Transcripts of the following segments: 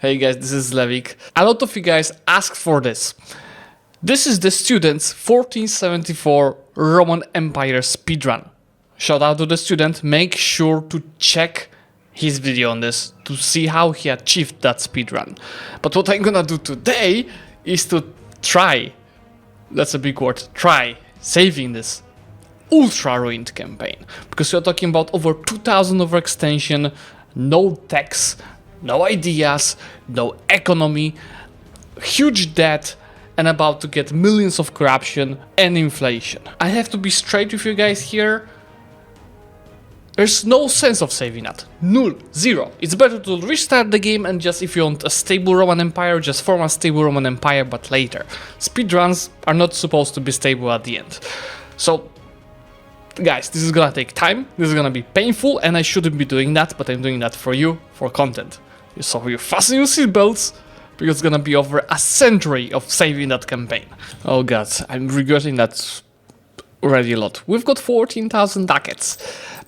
Hey guys, this is Zlewikk. A lot of you guys asked for this. This is the student's 1474 Roman Empire Speedrun. Shout out to the student, make sure to check his video on this to see how he achieved that speedrun. But what I'm gonna do today is to try, that's a big word, try saving this ultra ruined campaign. Because we're talking about over 2000 overextension, no tax, no ideas, no economy, huge debt, and about to get millions of corruption and inflation. I have to be straight with you guys here. There's no sense of saving that. Null. Zero. It's better to restart the game and just, if you want a stable Roman Empire, just form a stable Roman Empire, but later. Speedruns are not supposed to be stable at the end. So, guys, this is gonna take time, this is gonna be painful, and I shouldn't be doing that, but I'm doing that for you, for content. So you fasten your seatbelts, because it's gonna be over a century of saving that campaign. Oh god, I'm regretting that already a lot. We've got 14,000 ducats,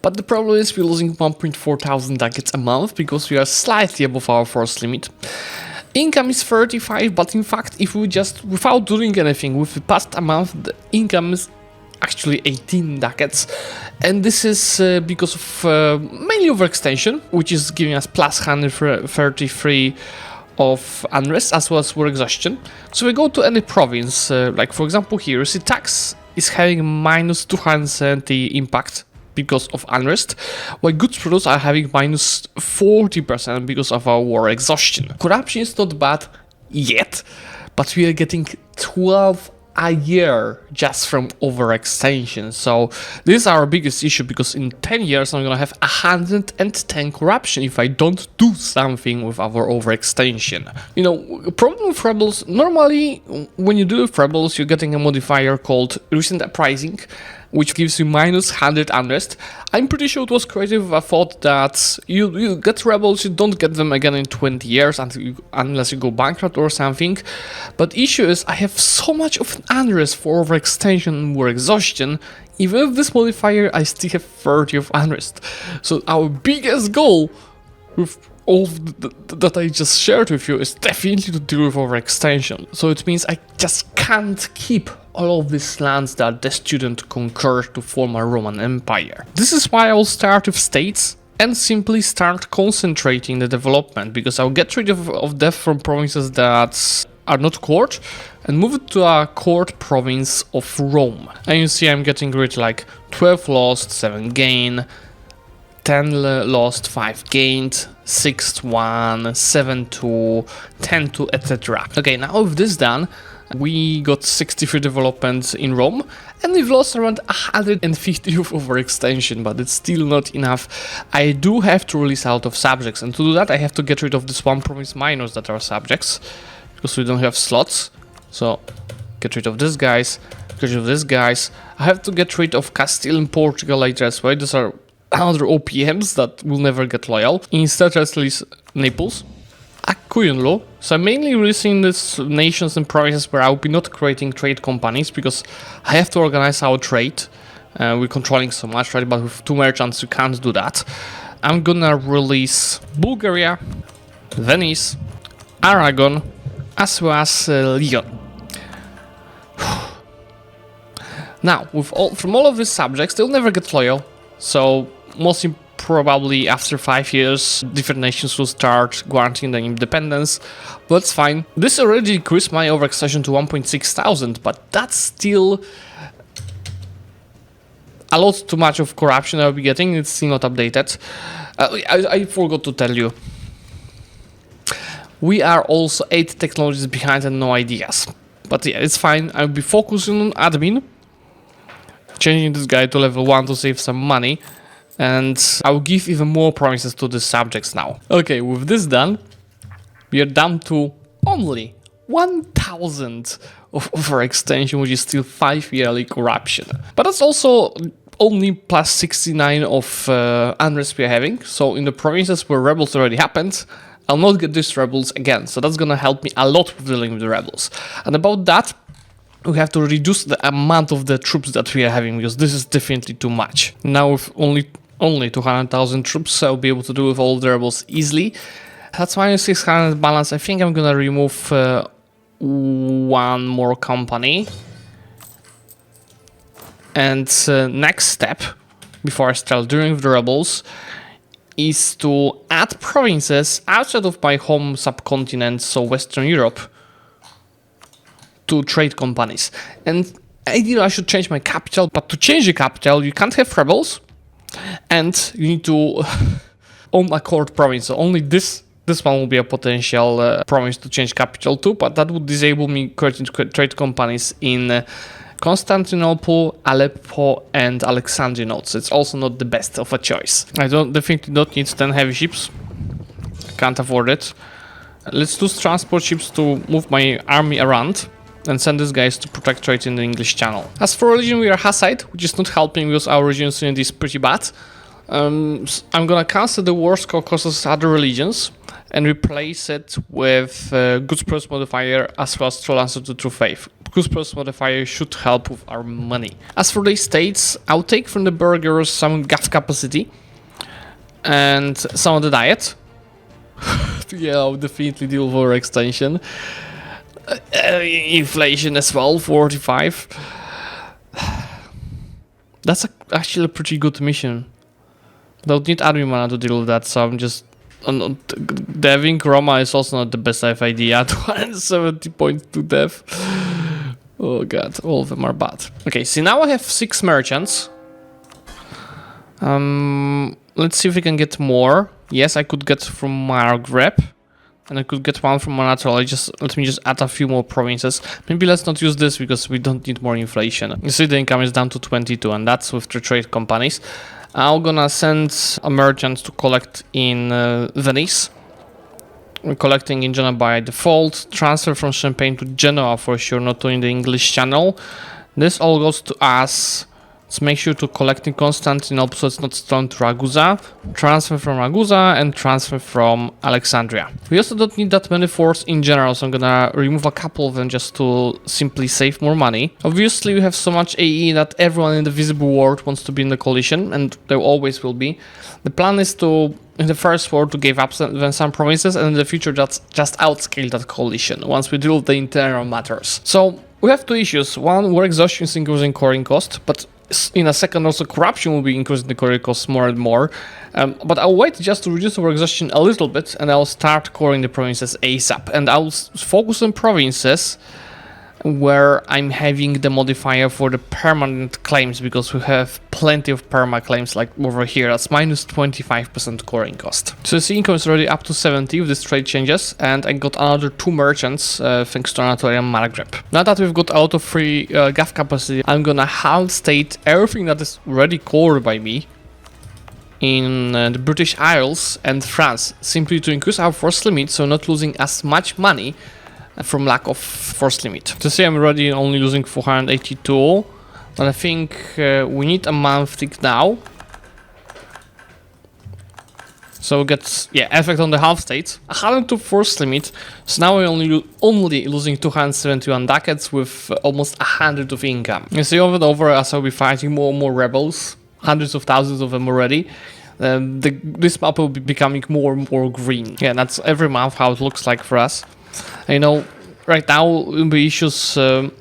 but the problem is we're losing 1.4 thousand ducats a month, because we are slightly above our force limit. Income is 35, but in fact, if we just, without doing anything, with the past a month, the income is actually 18 ducats, and this is because of mainly overextension, which is giving us plus 133 of unrest as well as war exhaustion. So we go to any province, like for example here, you see tax is having minus 270 impact because of unrest, while goods produced are having minus 40% because of our war exhaustion. Corruption is not bad yet, but we are getting 12 a year just from overextension. So this is our biggest issue, because in 10 years I'm gonna have 110 corruption if I don't do something with our overextension. You know, problem with rebels, normally when you do with rebels you're getting a modifier called recent uprising, which gives you minus 100 unrest. I'm pretty sure it was created with a thought that you get rebels, you don't get them again in 20 years unless you go bankrupt or something. But issue is I have so much of an unrest for overextension and war exhaustion. Even with this modifier I still have 30 of unrest. So our biggest goal with all that I just shared with you is definitely to deal with overextension. So it means I just can't keep all of these lands that the student conquered to form a Roman Empire. This is why I'll start with states and simply start concentrating the development, because I'll get rid of death from provinces that are not court and move it to a court province of Rome. And you see I'm getting rid like 12 lost, 7 gain, 10 lost, 5 gained, 6-1, 7-2, 10-2, etc. Okay, now with this done, we got 63 developments in Rome, and we've lost around 150 of overextension, but it's still not enough. I do have to release a lot of subjects, and to do that I have to get rid of this one province minors that are subjects, because we don't have slots. So, get rid of these guys, get rid of these guys. I have to get rid of Castile and Portugal later as well. Those are other OPMs that will never get loyal. Instead, let's release Naples. Law. So I'm mainly releasing these nations and provinces where I'll be not creating trade companies, because I have to organize our trade. We're controlling so much, right? But with 2 merchants you can't do that. I'm gonna release Bulgaria, Venice, Aragon, as well as Lyon. Now, from all of these subjects, they'll never get loyal. So most probably after 5 years, different nations will start granting them independence, but that's fine. This already decreased my overextension to 1.6 thousand, but that's still a lot too much of corruption I'll be getting. It's still not updated. I forgot to tell you, we are also 8 technologies behind and no ideas. But yeah, it's fine. I'll be focusing on admin, changing this guy to level 1 to save some money. And I'll give even more promises to the subjects now. Okay, with this done, we are down to only 1000 of overextension, which is still 5 yearly corruption. But that's also only plus 69 of unrest we are having. So in the provinces where rebels already happened, I'll not get these rebels again. So that's gonna help me a lot with dealing with the rebels. And about that, we have to reduce the amount of the troops that we are having, because this is definitely too much. Now with only 200,000 troops, I'll be able to deal with all the rebels easily. That's minus 600 balance. I think I'm gonna remove one more company. And next step, before I start dealing with the rebels, is to add provinces outside of my home subcontinent, so Western Europe, to trade companies. And ideally I should change my capital, but to change the capital you can't have rebels, and you need to own a court province. So only this one will be a potential province to change capital to, but that would disable me creating trade companies in Constantinople, Aleppo, and Alexandria nodes. It's also not the best of a choice. I definitely don't need 10 heavy ships. Can't afford it. Let's use transport ships to move my army around and send these guys to protect trade in the English Channel. As for religion, we are Hussite, which is not helping because our religion unity is pretty bad. I'm gonna cancel the wars causes other religions and replace it with goods price modifier as well as troll answer to true faith. Goods price modifier should help with our money. As for the estates, I'll take from the burghers some gaff capacity and some of the diet. Yeah, I'll definitely deal with overextension. Inflation as well, 45. That's actually a pretty good mission. Don't need admin mana to deal with that, so I'm just... deving Roma is also not the best idea. 270 points to dev. Oh god, all of them are bad. Okay, so now I have 6 merchants. Let's see if we can get more. Yes, I could get from Margreb. And I could get one from Anatolia. Let me just add a few more provinces. Maybe let's not use this because we don't need more inflation. You see the income is down to 22 and that's with the trade companies. I'm gonna send a merchant to collect in Venice. We're collecting in Genoa by default. Transfer from Champagne to Genoa for sure, not in the English Channel. This all goes to us. Let's make sure to collect in Constantinople so it's not thrown to Ragusa. Transfer from Ragusa and transfer from Alexandria. We also don't need that many forts in general, so I'm gonna remove a couple of them just to simply save more money. Obviously we have so much AE that everyone in the visible world wants to be in the coalition, and there always will be. The plan is to, in the first war, to give up some provinces, and in the future just outscale that coalition once we deal with the internal matters. So we have 2 issues. One, war exhaustion is increasing coring cost, but in a second also corruption will be increasing the coring costs more and more. But I'll wait just to reduce our exhaustion a little bit and I'll start coring the provinces ASAP. And I'll focus on provinces where I'm having the modifier for the permanent claims, because we have plenty of perma claims like over here. That's minus 25% coring cost. So the income is already up to 70 with these trade changes, and I got another 2 merchants thanks to Anatolia and Margreb. Now that we've got a lot of free gaff capacity, I'm gonna half state everything that is already cored by me in the British Isles and France, simply to increase our force limit, so not losing as much money from lack of force limit. To see I'm already only losing 482, but I think we need a month tick now. So we get, yeah, effect on the half state, 102 force limit, so now we're only losing 271 ducats with almost 100 of income. You see over and over as I'll be fighting more and more rebels, hundreds of thousands of them already. This map will be becoming more and more green. Yeah, that's every month how it looks like for us. You know, right now will be issues with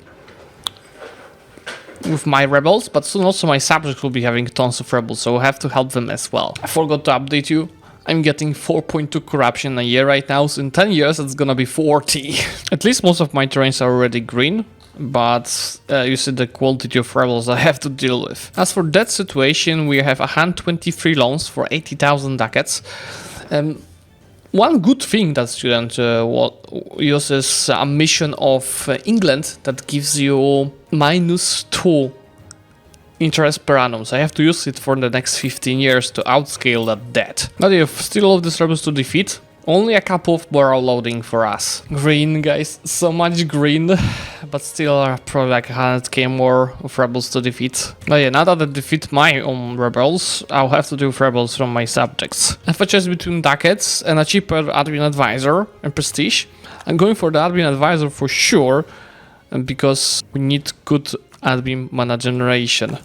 my rebels, but soon also my subjects will be having tons of rebels, so we'll have to help them as well. I forgot to update you. I'm getting 4.2 corruption a year right now, so in 10 years it's gonna be 40. At least most of my terrains are already green, but you see the quantity of rebels I have to deal with. As for that situation, we have 123 loans for 80,000 ducats. One good thing that student uses a mission of England that gives you -2 interest per annum. So I have to use it for the next 15 years to outscale that debt. Now you have still all of these rebels to defeat. Only a couple of more are loading for us. Green, guys, so much green, but still probably like 100k more of rebels to defeat. But yeah, now that I defeat my own rebels, I'll have to do rebels from my subjects. I have a choice between ducats and a cheaper admin advisor and prestige. I'm going for the admin advisor for sure, because we need good admin mana generation.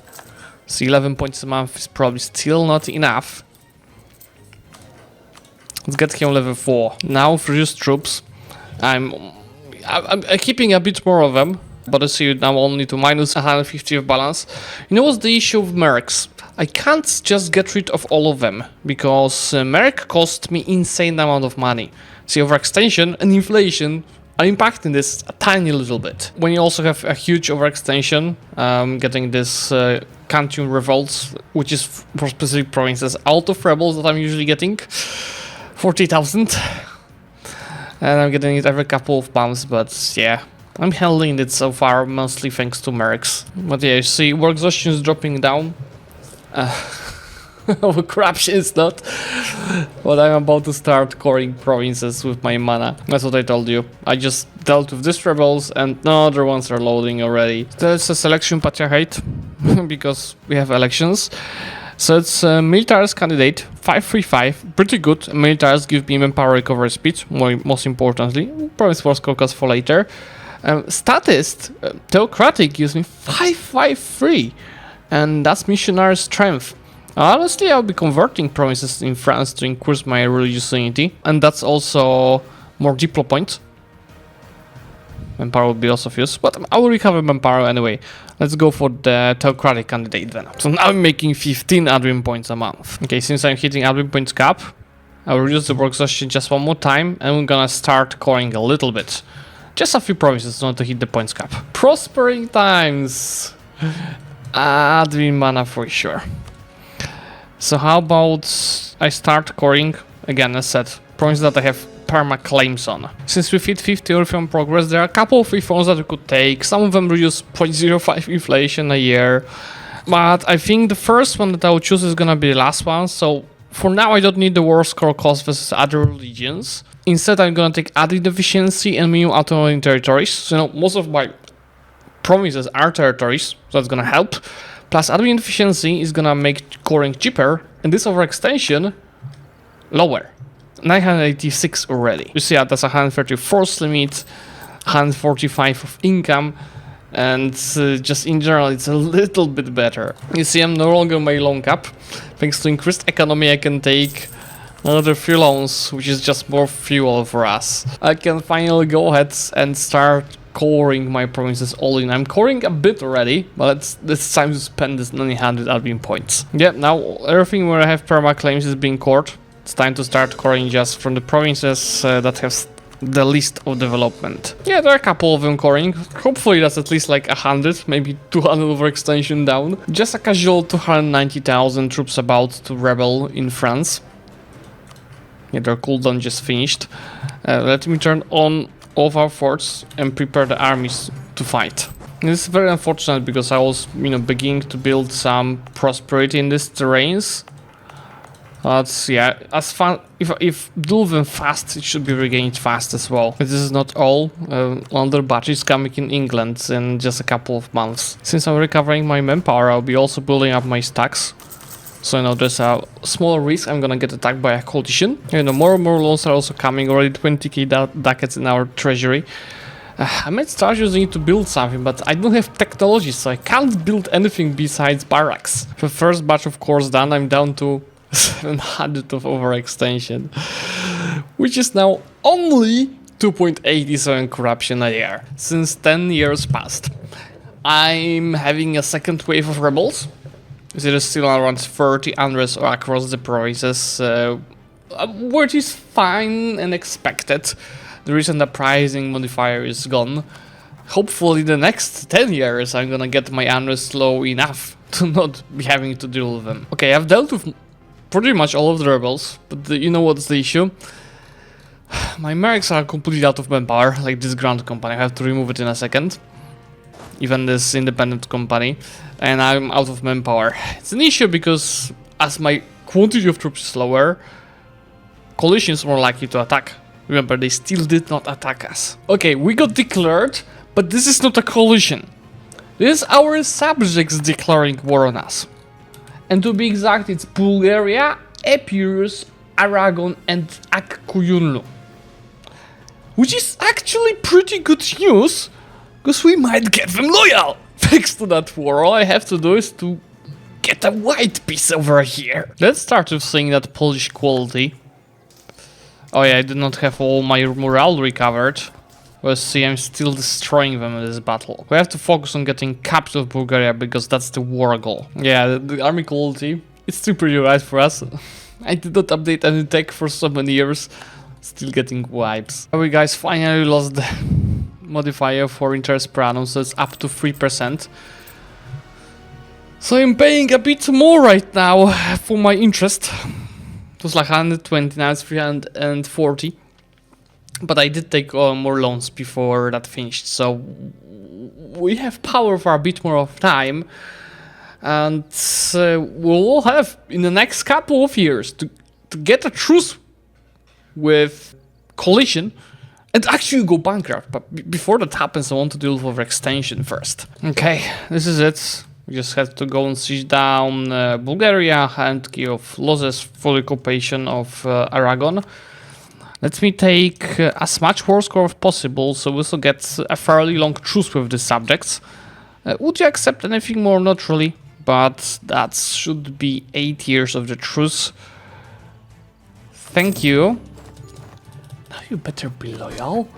So 11 points a month is probably still not enough. Let's get him level 4. Now reduce troops. I'm keeping a bit more of them, but I see now only to minus 150 of balance. You know what's the issue with mercs? I can't just get rid of all of them, because merc cost me insane amount of money. See, overextension and inflation are impacting this a tiny little bit. When you also have a huge overextension, getting this country revolts, which is for specific provinces, out of rebels that I'm usually getting, 40,000. And I'm getting it every couple of months, but yeah, I'm handling it so far, mostly thanks to mercs. But yeah, you see, war exhaustion is dropping down. Corruption is not. But I'm about to start coring provinces with my mana. That's what I told you. I just dealt with these rebels and no other ones are loading already. There's a selection patriarchate because we have elections. So it's a militarist candidate, 535, pretty good. Militarists give me manpower recovery speed, most importantly. Province Force Caucus for later. Statist, theocratic, gives me 553, and that's missionary strength. Honestly, I'll be converting provinces in France to increase my religious unity, and that's also more diplo points. Manpower will be also of use, but I will recover manpower anyway. Let's go for the theocratic candidate then. So now I'm making 15 admin points a month. Okay, since I'm hitting admin points cap, I will reduce the work exhaustion just one more time, and we're gonna start coring a little bit. Just a few provinces not to hit the points cap. Prospering times! Admin mana for sure. So how about I start coring, again as said, provinces that I have perma claims on. Since we hit 50 reform progress, there are a couple of reforms that we could take. Some of them reduce 0.05 inflation a year. But I think the first one that I will choose is gonna be the last one. So for now I don't need the war score cost versus other religions. Instead I'm gonna take admin efficiency and minimum autonomy in territories. So you know, most of my provinces are territories, so that's gonna help. Plus admin efficiency is gonna make coring cheaper, and this overextension lower. 986 already. You see that's 134 limit, 145 of income, and just in general it's a little bit better. You see I'm no longer my loan cap. Thanks to increased economy I can take another few loans, which is just more fuel for us. I can finally go ahead and start coring my provinces all in. I'm coring a bit already, but it's time to spend this 900 admin points. Yeah, now everything where I have perma claims is being cored. It's time to start coring just from the provinces that have the least of development. Yeah, there are a couple of them coring. Hopefully that's at least like 100, maybe 200 overextension down. Just a casual 290,000 troops about to rebel in France. Yeah, their cooldown just finished. Let me turn on all of our forts and prepare the armies to fight. This is very unfortunate because I was, beginning to build some prosperity in these terrains. But yeah, as fun if do them fast, it should be regained fast as well. But this is not all. Another batch is coming in England in just a couple of months. Since I'm recovering my manpower, I'll be also building up my stacks. So there's a small risk I'm gonna get attacked by a coalition. More and more loans are also coming. Already 20k ducats in our treasury. I might start using it to build something, but I don't have technology, so I can't build anything besides barracks. The first batch, of course, done. I'm down to 700 of overextension, which is now only 2.87 corruption a year since 10 years passed. I'm having a second wave of rebels. It is still around 30 unrest across the provinces, which is fine and expected. The recent uprising modifier is gone. Hopefully the next 10 years I'm gonna get my unrest low enough to not be having to deal with them. Okay, I've dealt with pretty much all of the rebels, but you know what's the issue? My mercs are completely out of manpower, like this ground company. I have to remove it in a second. Even this independent company, and I'm out of manpower. It's an issue because as my quantity of troops is lower, coalitions are more likely to attack. Remember, they still did not attack us. Okay, we got declared, but this is not a coalition. This is our subjects declaring war on us. And to be exact, it's Bulgaria, Epirus, Aragon, and Akkuyunlu. Which is actually pretty good news, because we might get them loyal. Thanks to that war, all I have to do is to get a white piece over here. Let's start with saying that Polish quality. Oh yeah, I did not have all my morale recovered. Well, see, I'm still destroying them in this battle. We have to focus on getting capital of Bulgaria because that's the war goal. Yeah, the army quality, it's still pretty right for us. I did not update any tech for so many years. Still getting wipes. We guys finally lost the modifier for interest per annum, so it's up to 3%. So I'm paying a bit more right now for my interest. It was like 120, now it's 340. But I did take more loans before that finished, so we have power for a bit more of time. And we'll have in the next couple of years to get a truce with coalition and actually go bankrupt. But before that happens, I want to deal with overextension first. Okay, this is it. We just have to go and siege down Bulgaria and give losses for the occupation of Aragon. Let me take as much war score as possible, so we also get a fairly long truce with the subjects. Would you accept anything more? Not really, but that should be 8 years of the truce. Thank you. Now you better be loyal.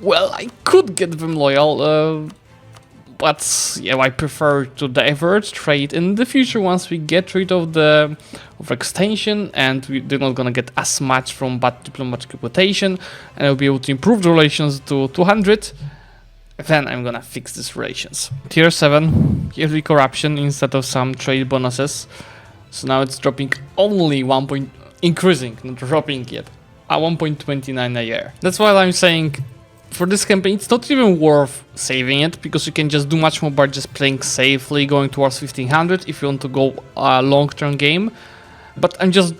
Well, I could get them loyal, but yeah, I prefer to divert trade in the future once we get rid of the overextension and they're not gonna get as much from bad diplomatic reputation, and I'll be able to improve the relations to 200. Then I'm gonna fix these relations. Tier 7, yearly corruption instead of some trade bonuses. So now it's dropping only 1 point, increasing, not dropping yet, at 1.29 a year. That's why I'm saying for this campaign, it's not even worth saving it, because you can just do much more by just playing safely, going towards 1500 if you want to go a long-term game. But I'm just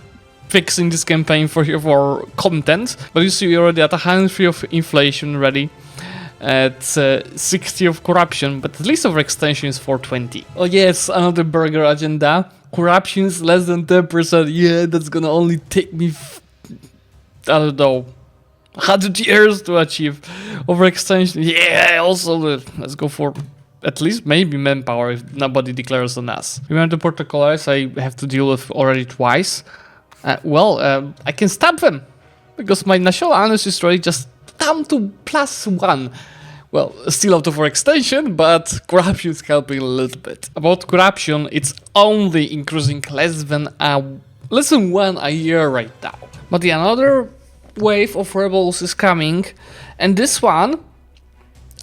fixing this campaign for content. But you see, we're already at 103 of inflation already, at 60 of corruption, but at least overextension is 420. Oh yes, another burger agenda. Corruption is less than 10%. Yeah, that's gonna only take me, I don't know, 100 years to achieve overextension. Yeah, also let's go for at least maybe manpower if nobody declares on us. Remember the protocols I have to deal with already twice. I can stab them because my national analysis is already just down to +1. Well, still out of overextension, but corruption is helping a little bit. About corruption, it's only increasing less than 1 a year right now. But yeah, another wave of rebels is coming, and this one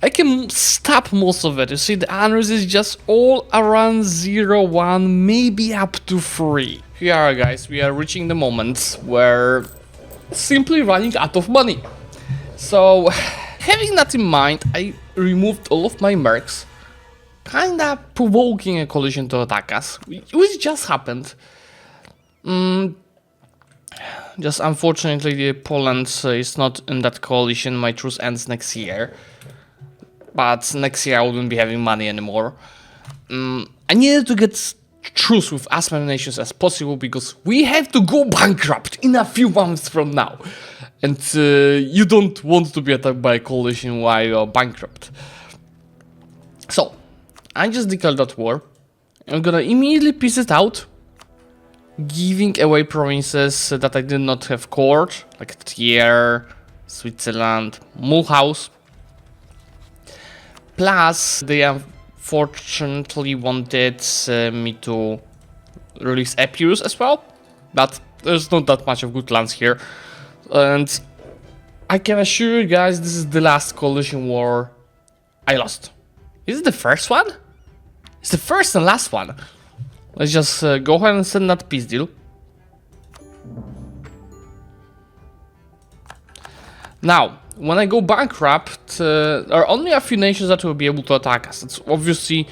I can stop most of it. You see, the unrest is just all around 0, 1, maybe up to 3. Here, guys, we are reaching the moment where simply running out of money. So, having that in mind, I removed all of my mercs, kinda provoking a coalition to attack us, which just happened. Just unfortunately, Poland is not in that coalition. My truce ends next year. But next year I wouldn't be having money anymore. I needed to get truce with as many nations as possible because we have to go bankrupt in a few months from now. And you don't want to be attacked by a coalition while you're bankrupt. So, I just declared that war. I'm gonna immediately piece it out, giving away provinces that I did not have court, like Trier, Switzerland, Mulhouse. Plus, they unfortunately wanted me to release Epirus as well, but there's not that much of good lands here. And I can assure you guys, this is the last coalition war I lost. Is it the first one? It's the first and last one. Let's just go ahead and send that peace deal. Now, when I go bankrupt, there are only a few nations that will be able to attack us. It's obviously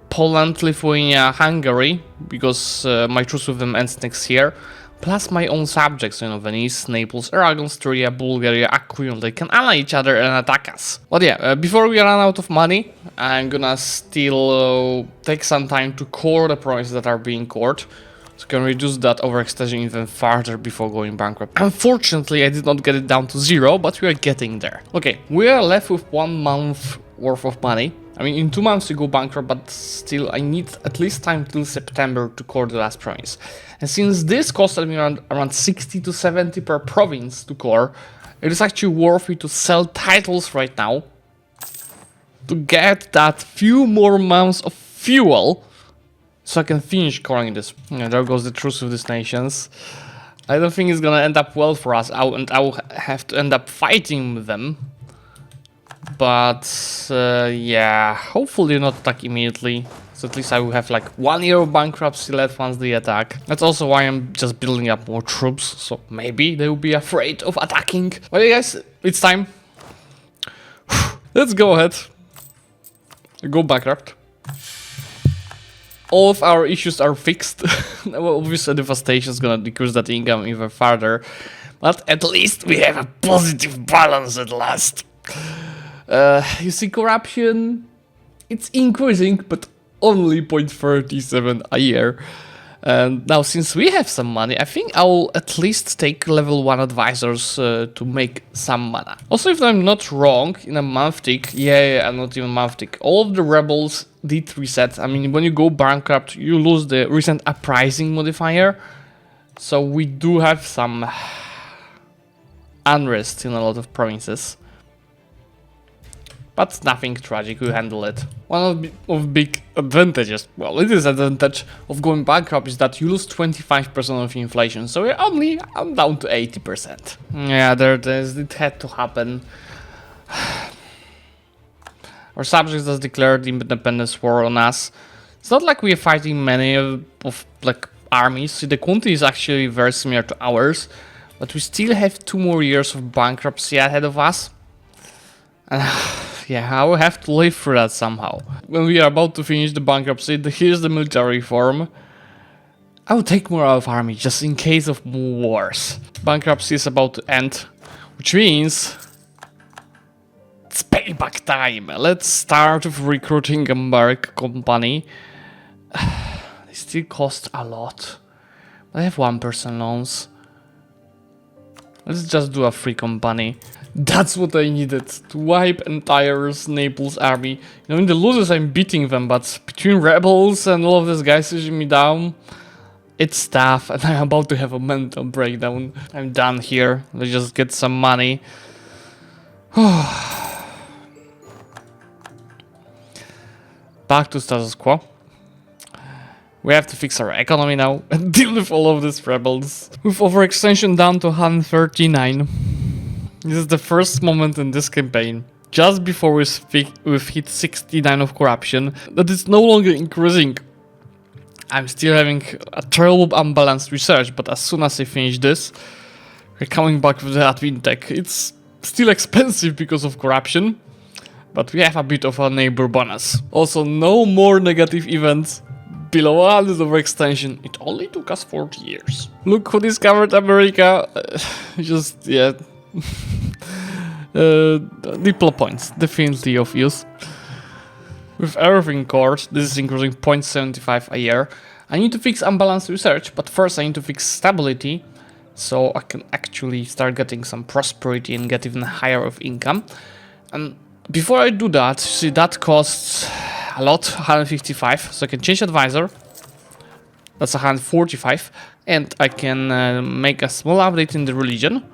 Poland, Lithuania, Hungary, because my truce with them ends next year. Plus my own subjects, you know, Venice, Naples, Aragon, Styria, Bulgaria, Aquion. They can ally each other and attack us. But yeah, before we run out of money, I'm gonna still take some time to core the provinces that are being cored. So can reduce that overextension even further before going bankrupt. Unfortunately, I did not get it down to 0, but we are getting there. Okay, we are left with 1 month worth of money. I mean, in 2 months you go bankrupt, but still I need at least time till September to core the last province. And since this costed me around 60 to 70 per province to core, it is actually worth it to sell titles right now to get that few more months of fuel so I can finish coring this. Yeah, there goes the truce with these nations. I don't think it's gonna end up well for us, and I will have to end up fighting with them. But yeah, hopefully not attack immediately. So at least I will have like 1 year of bankruptcy left once they attack. That's also why I'm just building up more troops, so maybe they will be afraid of attacking. Well, yeah, guys, it's time. Let's go ahead. Go bankrupt. All of our issues are fixed. Well, obviously devastation is gonna decrease that income even further, but at least we have a positive balance at last. You see, corruption, it's increasing, but only 0.37 a year. And now, since we have some money, I think I'll at least take level 1 advisors to make some mana. Also, if I'm not wrong, in a month tick, yeah, not even month tick, all of the rebels did reset. I mean, when you go bankrupt, you lose the recent uprising modifier. So we do have some unrest in a lot of provinces. But nothing tragic, we handle it. One of big advantages, well, it is an advantage of going bankrupt, is that you lose 25% of inflation, so I'm down to 80%. Yeah, it had to happen. Our subjects has declared independence war on us. It's not like we're fighting many of like armies. See, the quantity is actually very similar to ours, but we still have 2 more years of bankruptcy ahead of us. Yeah, I will have to live through that somehow. When we are about to finish the bankruptcy, here's the military reform. I will take more out of army just in case of more wars. Bankruptcy is about to end, which means it's payback time. Let's start with recruiting a merc company. They still cost a lot, but I have 1% loans. Let's just do a free company. That's what I needed, to wipe entire Naples army. You know, in the losers I'm beating them, but between rebels and all of these guys pushing me down, it's tough, and I'm about to have a mental breakdown. I'm done here, let's just get some money. Back to status quo. We have to fix our economy now and deal with all of these rebels. With overextension down to 139. This is the first moment in this campaign, just before we've hit 69 of corruption, that it's no longer increasing. I'm still having a terrible unbalanced research, but as soon as I finish this, we're coming back with the admin tech. It's still expensive because of corruption, but we have a bit of a neighbor bonus. Also, no more negative events below 100 overextension. It only took us 40 years. Look who discovered America. Yeah. Diplo points, definitely of use. With everything cored, this is increasing 0.75 a year. I need to fix unbalanced research, but first I need to fix stability, so I can actually start getting some prosperity and get even higher of income. And before I do that, see, that costs a lot, 155, so I can change advisor. That's 145, and I can make a small update in the religion.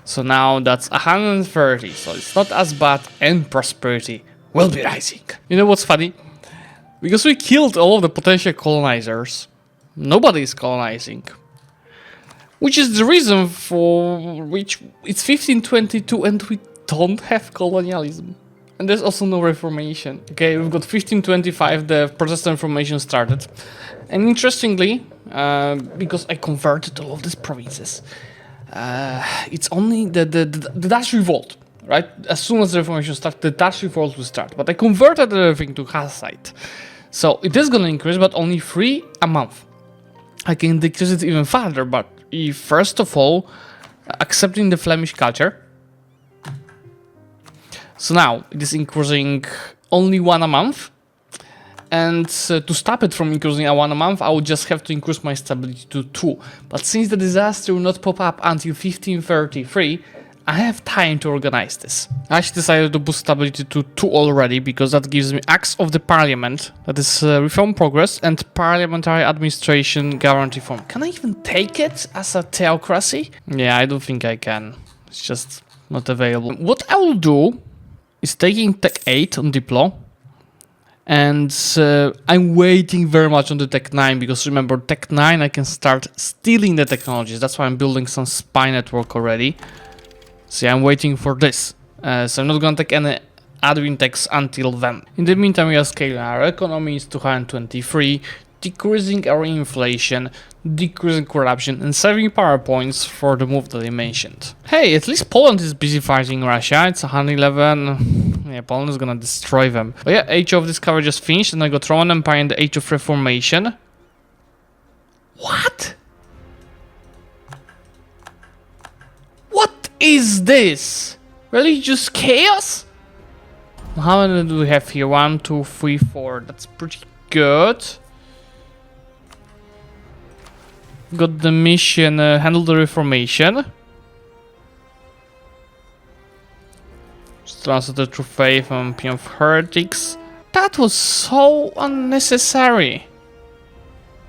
So now that's 130, so it's not as bad, and prosperity will be rising. You know what's funny? Because we killed all of the potential colonizers, nobody is colonizing. Which is the reason for which it's 1522 and we don't have colonialism. And there's also no reformation. Okay, we've got 1525, the Protestant Reformation started. And interestingly, because I converted all of these provinces, it's only the Dutch Revolt, right? As soon as the Reformation starts, the Dutch Revolt will start. But I converted everything to Hussite. So it is going to increase, but only 3 a month. I can decrease it even further, but first of all, accepting the Flemish culture. So now it is increasing only 1 a month. And to stop it from increasing 1 a month, I would just have to increase my stability to 2. But since the disaster will not pop up until 1533, I have time to organize this. I actually decided to boost stability to 2 already, because that gives me Acts of the Parliament, that is reform progress, and parliamentary administration guarantee form. Can I even take it as a theocracy? Yeah, I don't think I can. It's just not available. What I will do is taking Tech 8 on Diplo, and I'm waiting very much on the Tech 9, because remember, Tech 9 I can start stealing the technologies. That's why I'm building some spy network already. See, I'm waiting for this. So I'm not gonna take any admin techs until then. In the meantime, we are scaling our economy to 223, decreasing our inflation, decreasing corruption, and saving power points for the move that I mentioned. Hey, at least Poland is busy fighting Russia. It's 111. Yeah, Poland is gonna destroy them. But yeah, Age of Discovery just finished, and I got Roman Empire and the Age of Reformation. What? What is this? Religious chaos? How many do we have here? 1, 2, 3, 4. That's pretty good. Got the mission, handle the Reformation. Transfer the true faith and Pin of Heretics. That was so unnecessary.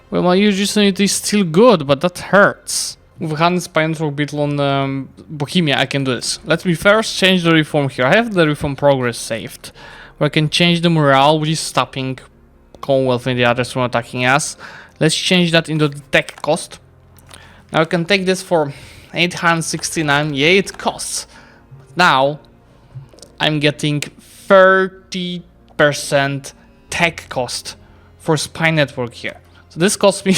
Well, my unity is still good, but that hurts. With Hans Pioneer built on Bohemia, I can do this. Let me first change the reform here. I have the reform progress saved, where I can change the morale, which is stopping Commonwealth and the others from attacking us. Let's change that into the tech cost. Now I can take this for 869. Yeah, it costs. Now I'm getting 30% tech cost for spy network here. So this costs me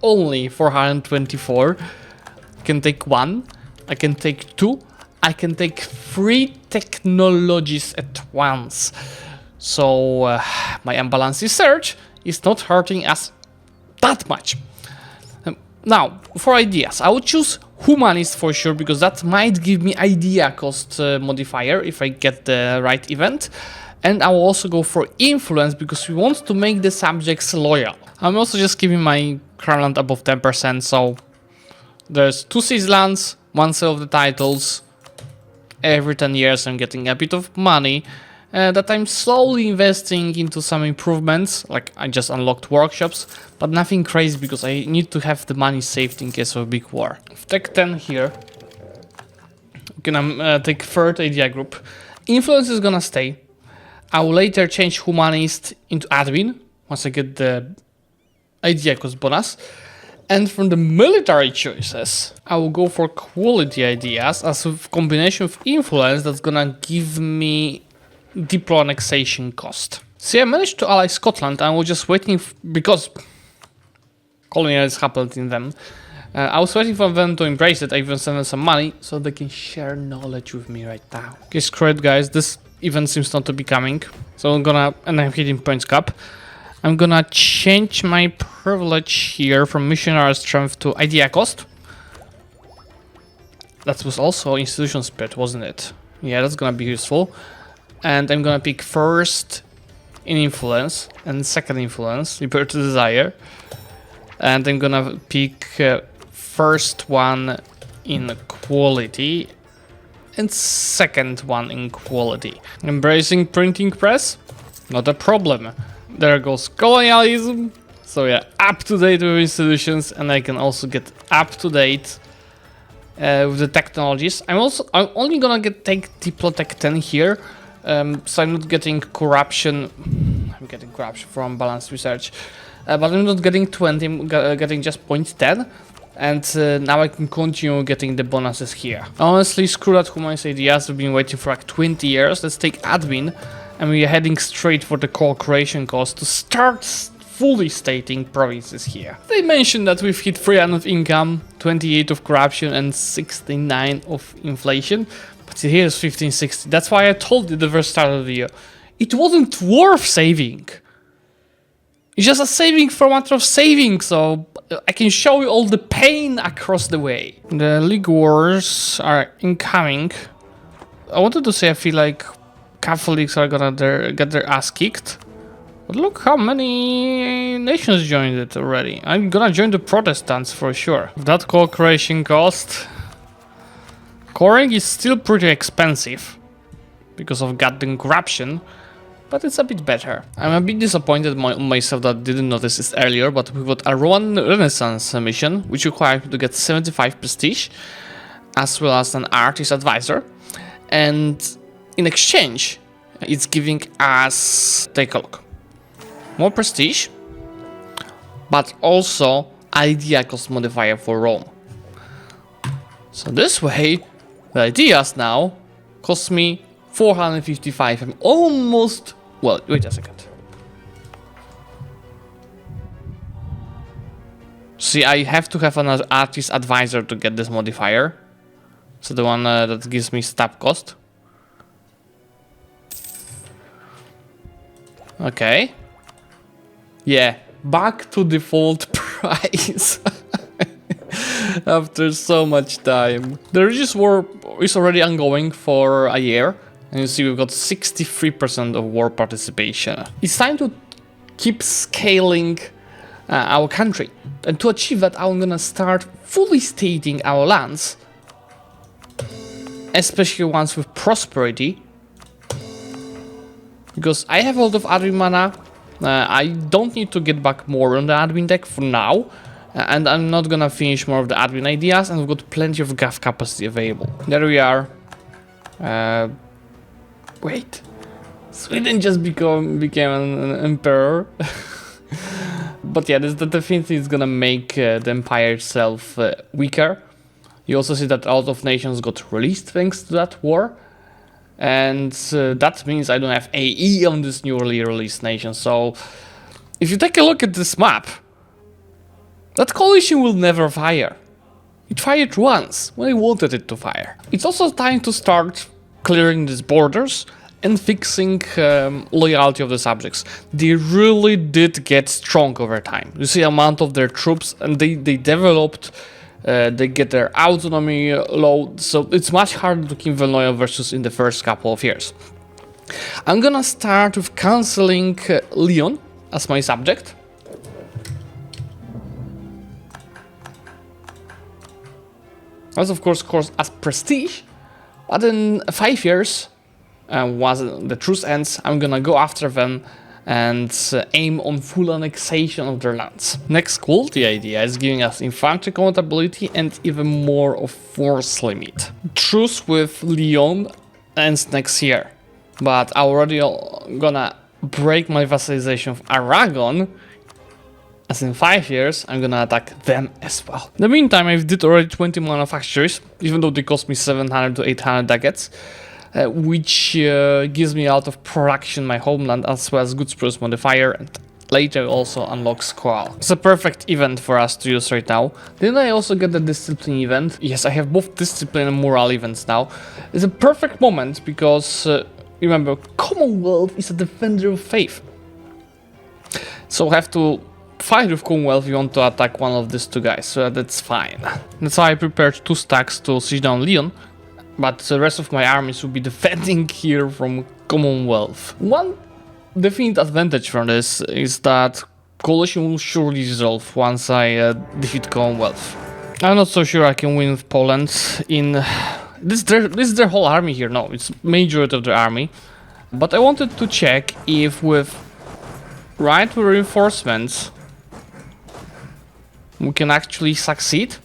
only 424. I can take 1, I can take 2, I can take 3 technologies at once. So my unbalanced research is not hurting us that much. Now, for ideas, I would choose Humanist for sure, because that might give me idea cost modifier if I get the right event. And I will also go for Influence, because we want to make the subjects loyal. I'm also just giving my crown land above 10%, so there's 2 seized lands, 1 sale of the titles. Every 10 years I'm getting a bit of money that I'm slowly investing into some improvements, like I just unlocked workshops, but nothing crazy, because I need to have the money saved in case of a big war. Tech 10 here. I'm gonna take 3rd idea group. Influence is gonna stay. I will later change Humanist into Admin once I get the idea cost bonus. And from the military choices, I will go for quality ideas as a combination of Influence that's gonna give me Diplo annexation cost. See, I managed to ally Scotland. I was just waiting because colonialism happened in them. I was waiting for them to embrace it. I even sent them some money so they can share knowledge with me right now. Okay, screw it, guys. This event seems not to be coming. So I'm hitting points cap. I'm gonna change my privilege here from missionary strength to idea cost. That was also institution spirit, wasn't it? Yeah, that's gonna be useful. And I'm gonna pick 1st in influence and 2nd influence, liberty desire. And I'm gonna pick 1st one in quality and 2nd one in quality. Embracing printing press? Not a problem. There goes colonialism. So yeah, up to date with institutions, and I can also get up to date with the technologies. I'm only gonna take Diplo Tech 10 here. So I'm not getting corruption. I'm getting corruption from balanced research, but I'm not getting 20. I'm getting just 0.10, and now I can continue getting the bonuses here. Honestly, screw that humanist ideas. We've been waiting for like 20 years. Let's take admin, and we're heading straight for the cooperation cost to start fully stating provinces here. They mentioned that we've hit 300 of income, 28 of corruption, and 69 of inflation. But here's 1560. That's why I told you at the very start of the video. It wasn't worth saving. It's just a saving for a matter of saving, so I can show you all the pain across the way. The League Wars are incoming. I wanted to say I feel like Catholics are gonna get their ass kicked. But look how many nations joined it already. I'm gonna join the Protestants for sure. That cooperation cost Coring is still pretty expensive because of goddamn corruption, but it's a bit better. I'm a bit disappointed myself that I didn't notice this earlier, but we've got a Roman Renaissance mission, which requires you to get 75 prestige, as well as an artist advisor. And in exchange, it's giving us, take a look, more prestige, but also idea cost modifier for Rome. So this way, the ideas now cost me 455. I'm almost, well, wait a second. See, I have to have an artist advisor to get this modifier. So the one that gives me stab cost. Okay. Yeah, back to default price. After so much time. The religious war is already ongoing for a year. And you see we've got 63% of war participation. It's time to keep scaling our country. And to achieve that, I'm gonna start fully stating our lands. Especially ones with prosperity. Because I have a lot of admin mana. I don't need to get back more on the admin deck for now. And I'm not gonna finish more of the admin ideas, and we've got plenty of GAF capacity available. There we are. Wait. Sweden just became an emperor. But yeah, this definitely is gonna make the empire itself weaker. You also see that a lot of nations got released thanks to that war. And that means I don't have AE on this newly released nation. So if you take a look at this map, that coalition will never fire. It fired once, when I wanted it to fire. It's also time to start clearing these borders and fixing loyalty of the subjects. They really did get strong over time. You see the amount of their troops, and they developed, they get their autonomy low, so it's much harder to keep them loyal versus in the first couple of years. I'm gonna start with cancelling Lyon as my subject. That's of course as prestige, but in 5 years, once the truce ends, I'm gonna go after them and aim on full annexation of their lands. Next quality idea is giving us infantry compatibility and even more of force limit. Truce with Lyon ends next year, but I'm already gonna break my vassalization of Aragon. As in 5 years, I'm gonna attack them as well. In the meantime, I did already 20 manufacturers, even though they cost me 700 to 800 ducats, which gives me a lot of production in my homeland, as well as goods produce modifier, and later also unlocks Coal. It's a perfect event for us to use right now. Then I also get the discipline event. Yes, I have both discipline and morale events now. It's a perfect moment because, remember, Commonwealth is a defender of faith. So I have to fight with Commonwealth if you want to attack one of these two guys, so that's fine. That's why I prepared 2 stacks to siege down Lyon, but the rest of my armies will be defending here from Commonwealth. One definite advantage from this is that coalition will surely dissolve once I defeat Commonwealth. I'm not so sure I can win with Poland in... This is their whole army here, no, it's majority of their army. But I wanted to check if with right reinforcements we can actually succeed,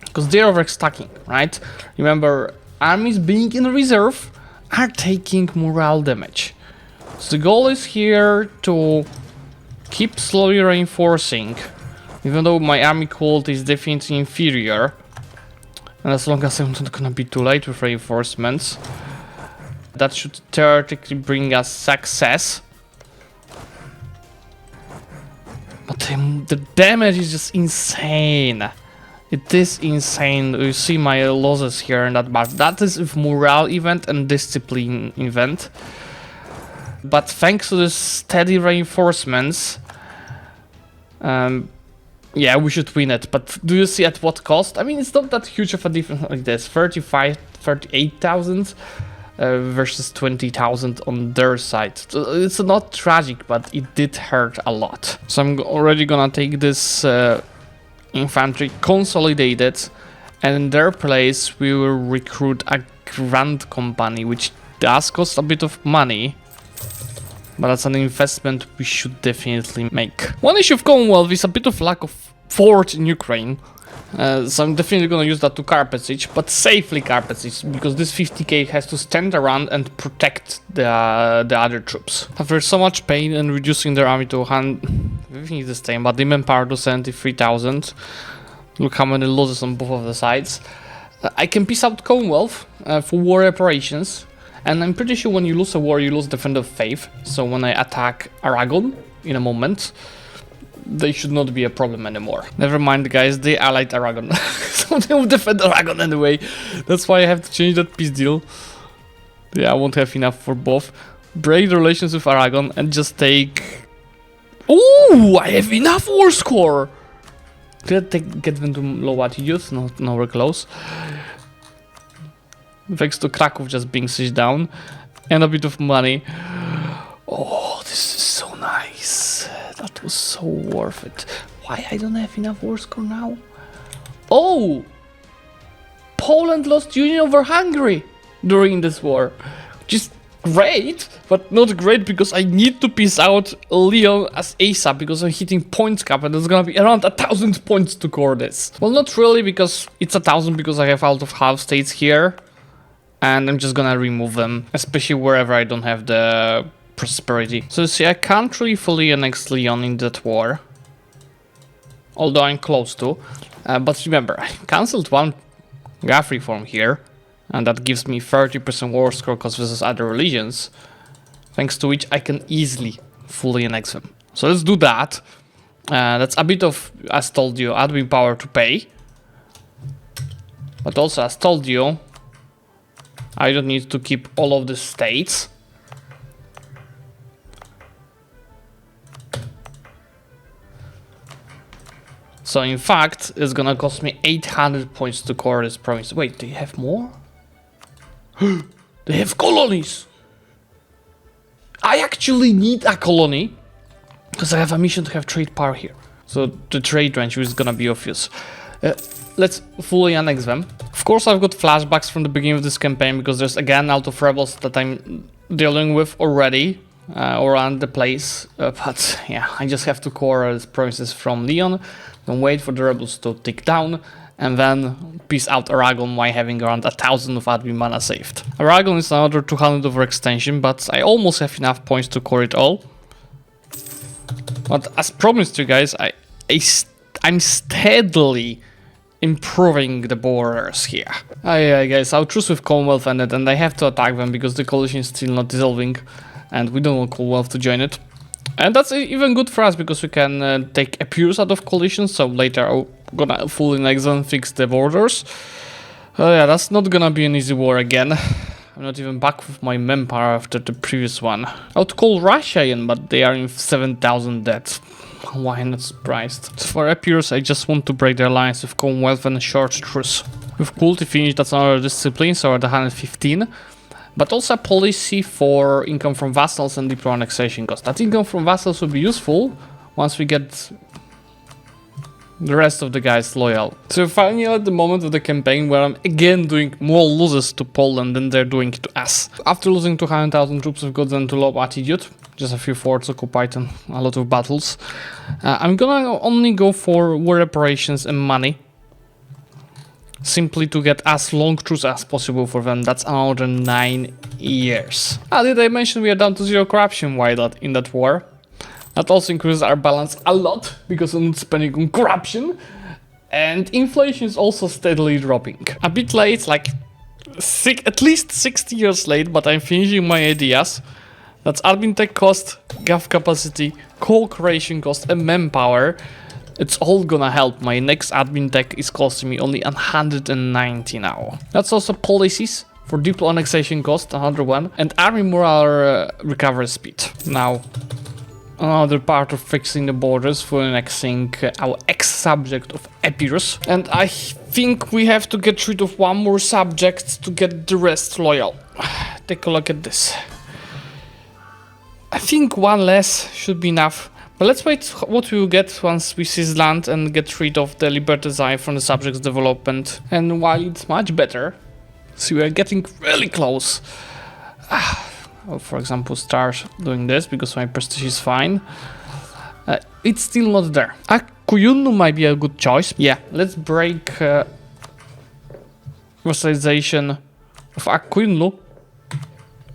because they're overstacking, right? Remember, armies being in reserve are taking morale damage. So the goal is here to keep slowly reinforcing, even though my army quality is definitely inferior. And as long as I'm not gonna be too late with reinforcements, that should theoretically bring us success. But the damage is just insane. It is insane. You see my losses here in that bar. That is a morale event and discipline event. But thanks to the steady reinforcements, yeah, we should win it. But do you see at what cost? I mean, it's not that huge of a difference like this. 38,000 versus 20,000 on their side. It's not tragic, but it did hurt a lot. So I'm already gonna take this infantry consolidated And in their place, we will recruit a grand company, which does cost a bit of money. But that's an investment we should definitely make. One issue of Commonwealth is a bit of lack of fort in Ukraine. So I'm definitely gonna use that to carpet siege, but safely carpet siege, because this 50k has to stand around and protect the other troops. After so much pain and reducing their army to 100, everything is the same, but the manpower to 73,000. Look how many losses on both of the sides. I can piece out Commonwealth for war operations, and I'm pretty sure when you lose a war, you lose Defender of Faith. So when I attack Aragon in a moment, they should not be a problem anymore. Never mind, guys, they allied Aragon. So they will defend Aragon anyway. That's why I have to change that peace deal. Yeah, I won't have enough for both. Break the relations with Aragon and just take... Ooh, I have enough war score! Did I get them to low attitude? No, nowhere close. Thanks to Kraków just being sieged down. And a bit of money. Oh, this is so nice. That was so worth it. Why I don't have enough war score now? Oh! Poland lost union over Hungary during this war. Which is great, but not great because I need to piece out Leon as ASAP because I'm hitting points cap and there's gonna be around 1,000 points to core this. Well, not really because it's 1,000 because I have out of half states here. And I'm just gonna remove them, especially wherever I don't have the prosperity. So see, I can't really fully annex Leon in that war, although I'm close to. But remember, I cancelled one Gaff reform here, and that gives me 30% war score cost versus other religions, thanks to which I can easily fully annex them. So let's do that. That's a bit of, as told you, admin power to pay. But also, as told you, I don't need to keep all of the states. So in fact, it's gonna cost me 800 points to core this province. Wait, they have more? They have colonies! I actually need a colony, because I have a mission to have trade power here. So the trade range is gonna be obvious. Let's fully annex them. Of course, I've got flashbacks from the beginning of this campaign, because there's again out of rebels that I'm dealing with already around the place. But yeah, I just have to core these provinces from Leon. Then wait for the rebels to tick down, and then piece out Aragon while having around 1,000 of admin mana saved. Aragon is another 200 overextension, but I almost have enough points to core it all. But as promised you guys, I'm steadily improving the borders here. Yeah, guys, our truce with Commonwealth ended, and I have to attack them because the coalition is still not dissolving, and we don't want Commonwealth to join it. And that's even good for us because we can take Epirus out of coalition, so later I'm gonna fully annex and fix the borders. Yeah, that's not gonna be an easy war again. I'm not even back with my manpower after the previous one. I would call Russia in, but they are in 7,000 dead. Why, I'm not surprised. So for Epirus, I just want to break the alliance with Commonwealth and a short truce. With Cruelty finished, that's another discipline, so at 115. But also a policy for income from vassals and diplo annexation cost. That income from vassals will be useful once we get the rest of the guys loyal. So finally at the moment of the campaign where I'm again doing more losses to Poland than they're doing to us. After losing 200,000 troops, we've got them to low attitude. Just a few forts occupied and a lot of battles. I'm gonna only go for war reparations and money. Simply to get as long truce as possible for them. That's another 9 years. Did I mention we are down to 0 corruption in that war? That also increases our balance a lot because I'm not spending on corruption. And inflation is also steadily dropping. A bit late, like at least 60 years late, but I'm finishing my ideas. That's admin tech cost, gov capacity, co-creation cost, and manpower. It's all gonna help. My next admin tech is costing me only 190 now. That's also policies for diplo annexation cost, another one, and army morale recovery speed. Now, another part of fixing the borders for annexing our ex-subject of Epirus. And I think we have to get rid of one more subject to get the rest loyal. Take a look at this. I think one less should be enough. But let's wait what we will get once we seize land and get rid of the liberty design from the subject's development. And while it's much better, see, we are getting really close. I'll, for example, start doing this because my prestige is fine. It's still not there. Akuyunu might be a good choice. Yeah, let's break vassalization of Akuyunu.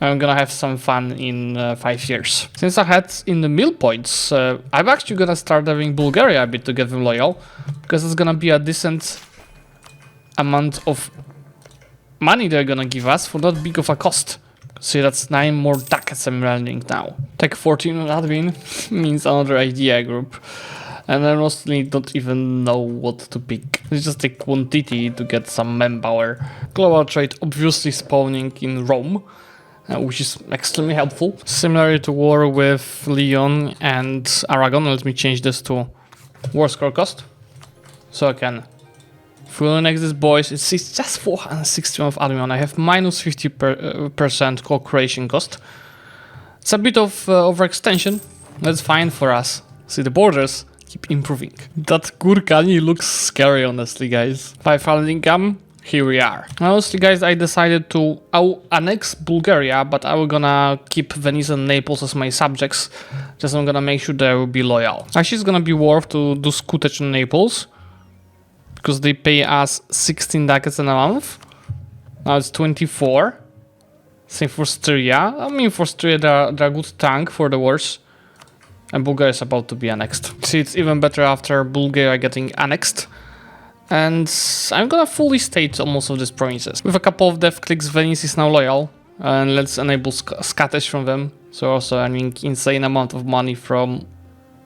I'm gonna have some fun in 5 years. Since I had in the mill points, I'm actually gonna start having Bulgaria a bit to get them loyal, because it's gonna be a decent amount of money they're gonna give us for not big of a cost. See, that's 9 more ducats I'm running now. Tech 14 admin means another idea group. And I mostly don't even know what to pick. Let's just take quantity to get some manpower. Global trade obviously spawning in Rome, which is extremely helpful. Similar to war with Leon and Aragon, let me change this to war score cost. So I can fully annex these boys. It's just 461 of admin. I have minus 50% co-creation cost. It's a bit of overextension. That's fine for us. See, the borders keep improving. That Gurkani looks scary, honestly, guys. 500 income. Here we are. Honestly, guys, I decided to annex Bulgaria, but I will gonna keep Venice and Naples as my subjects. Just I'm gonna make sure they will be loyal. Actually, it's gonna be worth to do Skutech in Naples, because they pay us 16 ducats in a month. Now it's 24. Same for Styria. I mean, for Styria, they're a good tank for the wars. And Bulgaria is about to be annexed. See, it's even better after Bulgaria getting annexed. And I'm gonna fully state on most of these provinces. With a couple of dev clicks, Venice is now loyal. And let's enable Scottish from them. So also earning insane amount of money from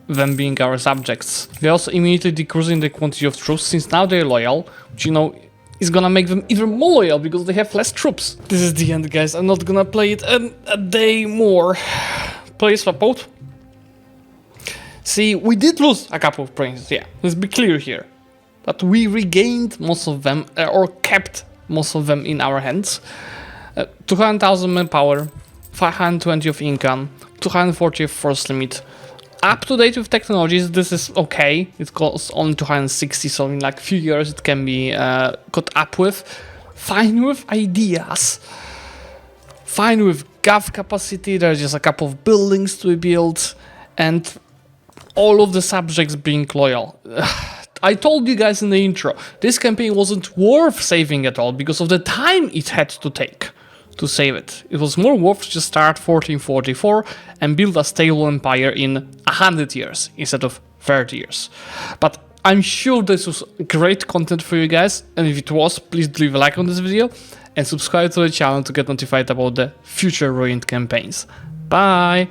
them being our subjects. They're also immediately decreasing the quantity of troops, since now they're loyal, which, you know, is gonna make them even more loyal because they have less troops. This is the end, guys. I'm not gonna play it a day more. Play swap out. See, we did lose a couple of provinces, yeah. Let's be clear here. But we regained most of them, or kept most of them in our hands. 200,000 manpower, 520 of income, 240 of force limit. Up to date with technologies, this is okay. It costs only 260, so in like a few years it can be caught up with. Fine with ideas. Fine with gov capacity, there's just a couple of buildings to be built. And all of the subjects being loyal. I told you guys in the intro, this campaign wasn't worth saving at all because of the time it had to take to save it. It was more worth to just start 1444 and build a stable empire in 100 years instead of 30 years. But I'm sure this was great content for you guys, and if it was, please leave a like on this video and subscribe to the channel to get notified about the future Ruined campaigns. Bye!